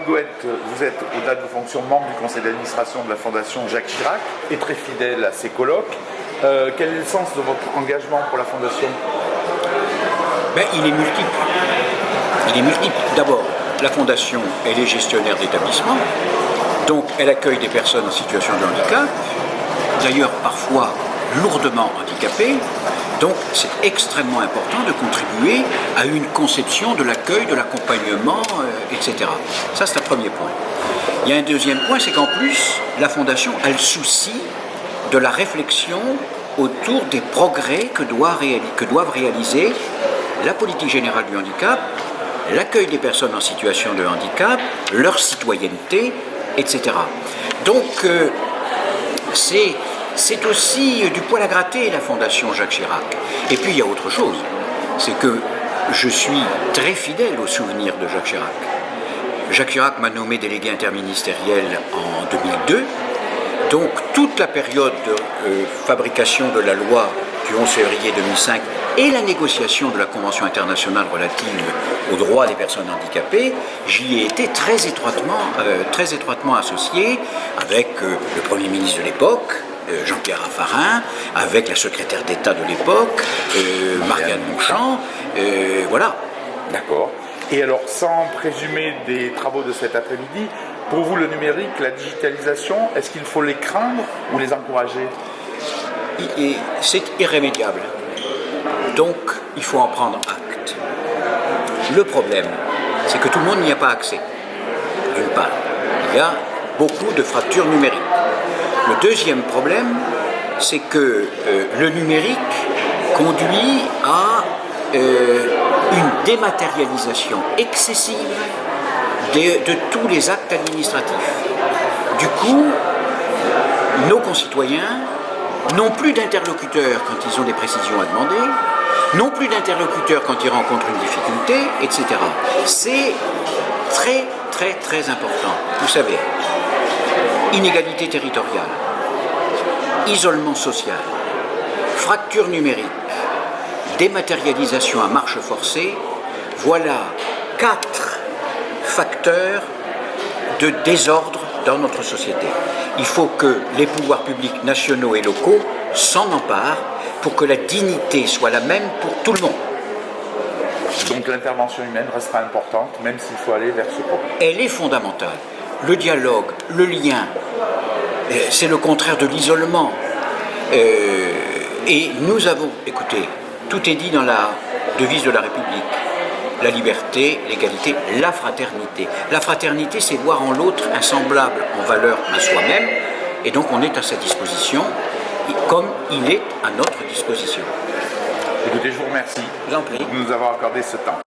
Goethe, vous êtes, au-delà de vos fonctions, membre du conseil d'administration de la Fondation Jacques Chirac et très fidèle à ses colloques. Quel est le sens de votre engagement pour la Fondation? Il est multiple. Il est multiple. D'abord, la Fondation, elle est gestionnaire d'établissements, donc elle accueille des personnes en situation de handicap, d'ailleurs parfois lourdement handicapées, donc c'est extrêmement important de contribuer à une conception de l'accueil, de l'accompagnement, etc. Ça, c'est un premier point. Il y a un deuxième point, c'est qu'en plus, la Fondation a le souci de la réflexion autour des progrès que doivent réaliser la politique générale du handicap, l'accueil des personnes en situation de handicap, leur citoyenneté, etc. Donc, c'est aussi du poil à gratter, la Fondation Jacques Chirac. Et puis, il y a autre chose, c'est que je suis très fidèle au souvenir de Jacques Chirac. Jacques Chirac m'a nommé délégué interministériel en 2002, donc toute la période de fabrication de la loi du 11 février 2005 et la négociation de la Convention internationale relative aux droits des personnes handicapées, j'y ai été très étroitement associé avec le Premier ministre de l'époque, Jean-Pierre Raffarin, avec la secrétaire d'État de l'époque, Marianne Monchamp, voilà. D'accord. Et alors, sans présumer des travaux de cet après-midi, pour vous, le numérique, la digitalisation, est-ce qu'il faut les craindre ou les encourager? C'est irrémédiable. Donc, il faut en prendre acte. Le problème, c'est que tout le monde n'y a pas accès. D'une part, il y a beaucoup de fractures numériques. Le deuxième problème, c'est que le numérique conduit à une dématérialisation excessive de tous les actes administratifs. Du coup, nos concitoyens n'ont plus d'interlocuteurs quand ils ont des précisions à demander, n'ont plus d'interlocuteurs quand ils rencontrent une difficulté, etc. C'est très, très, très important. Vous savez, inégalité territoriale, isolement social, fracture numérique, dématérialisation à marche forcée, voilà 4 facteurs de désordre dans notre société. Il faut que les pouvoirs publics nationaux et locaux s'en emparent pour que la dignité soit la même pour tout le monde. Donc l'intervention humaine restera importante, même s'il faut aller vers ce problème. Elle est fondamentale. Le dialogue, le lien, c'est le contraire de l'isolement. Et nous avons, écoutez, tout est dit dans la devise de la République. La liberté, l'égalité, la fraternité. La fraternité, c'est voir en l'autre un semblable en valeur à soi-même, et donc on est à sa disposition, comme il est à notre disposition. Écoutez, je vous remercie Je vous en prie. de nous avoir accordé ce temps.